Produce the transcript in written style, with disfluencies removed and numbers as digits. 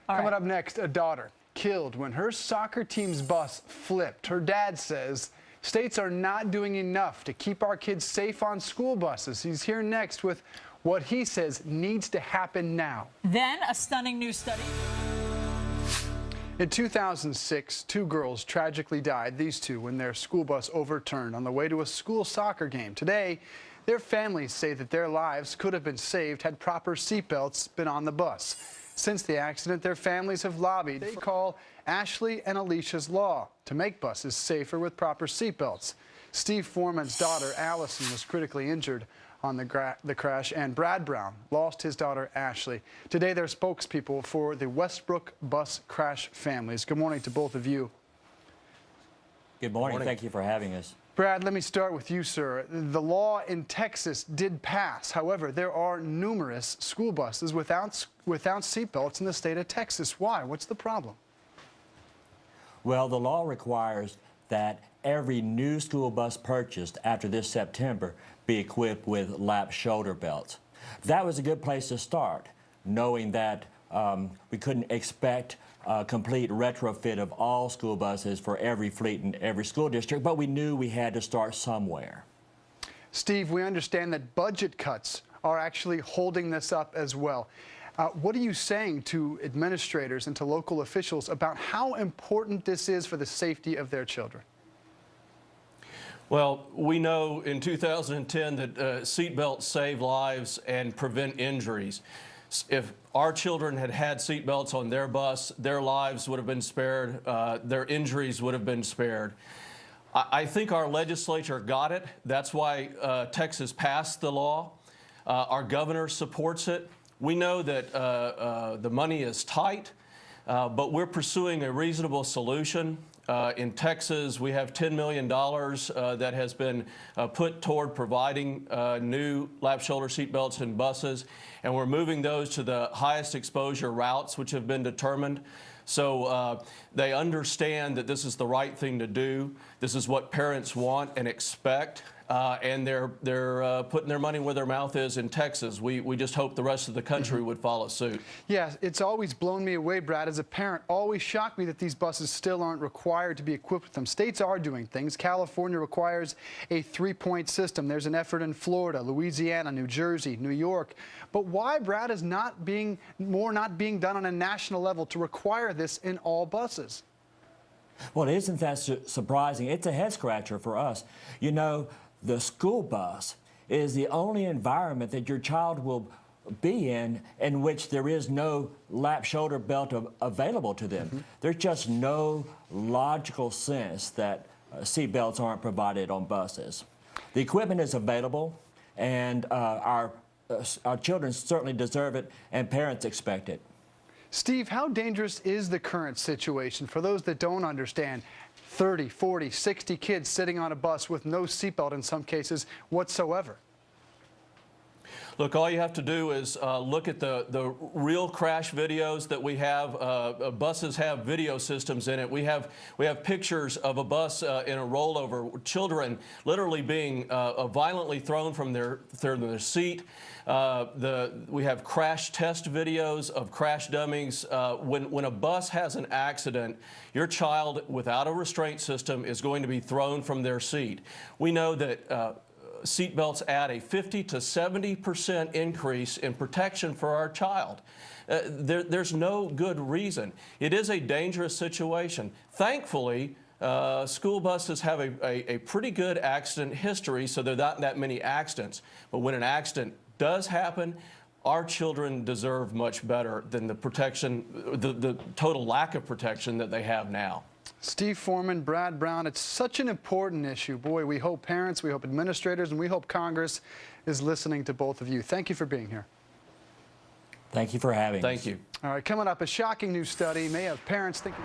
Coming up next, a daughter killed when her soccer team's bus flipped. Her dad says states are not doing enough to keep our kids safe on school buses. He's here next with what he says needs to happen now. Then a stunning new study. In 2006, two girls tragically died, these two, when their school bus overturned on the way to a school soccer game. Today, their families say that their lives could have been saved had proper seatbelts been on the bus. Since the accident, their families have lobbied. They call Ashley and Alicia's Law to make buses safer with proper seatbelts. Steve Foreman's daughter, Allison, was critically injured on the crash, and Brad Brown lost his daughter, Ashley. Today, they're spokespeople for the Westbrook bus crash families. Good morning to both of you. Good morning. Thank you for having us. Brad, let me start with you, sir. The law in Texas did pass. However, there are numerous school buses without seatbelts in the state of Texas. Why? What's the problem? Well, the law requires that every new school bus purchased after this September be equipped with lap shoulder belts. That was a good place to start, knowing that we couldn't expect a complete retrofit of all school buses for every fleet in every school district, but we knew we had to start somewhere. Steve, we understand that budget cuts are actually holding this up as well. What are you saying to administrators and to local officials about how important this is for the safety of their children? Well, we know in 2010 that seatbelts save lives and prevent injuries. If our children had had seatbelts on their bus, their lives would have been spared, their injuries would have been spared. I think our legislature got it. That's why Texas passed the law. Our governor supports it. We know that the money is tight, but we're pursuing a reasonable solution. In Texas, we have $10 million that has been put toward providing new lap shoulder seat belts in buses, and we're moving those to the highest exposure routes which have been determined. So they understand that this is the right thing to do. This is what parents want and expect. And they're putting their money where their mouth is in Texas. We just hope the rest of the country would follow suit. Yeah, it's always blown me away, Brad, as a parent. Always shocked me that these buses still aren't required to be equipped with them. States are doing things. California requires a 3-point system. There's an effort in Florida, Louisiana, New Jersey, New York. But why, Brad, is not being done on a national level to require this in all buses? Well, isn't that surprising? It's a head scratcher for us. You know, the school bus is the only environment that your child will be in which there is no lap shoulder belt available to them. There's just no logical sense that seat belts aren't provided on buses. The equipment is available, and our children certainly deserve it, and parents expect it. Steve, how dangerous is the current situation for those that don't understand? 30, 40, 60 kids sitting on a bus with no seatbelt in some cases whatsoever. Look, all you have to do is look at the real crash videos that we have. Buses have video systems in it. We have pictures of a bus in a rollover, children literally being violently thrown from their seat. We have crash test videos of crash dummies. When a bus has an accident, your child without a restraint system is going to be thrown from their seat. We know that seat belts add a 50 to 70% increase in protection for our child. There's no good reason. It is a dangerous situation. Thankfully, school buses have a pretty good accident history, so there are not that many accidents. But when an accident does happen, our children deserve much better than the protection, the total lack of protection that they have now. Steve Foreman, Brad Brown, it's such an important issue. Boy, we hope parents, we hope administrators, and we hope Congress is listening to both of you. Thank you for being here. Thank you for having us. Thank you. All right, coming up, a shocking new study may have parents thinking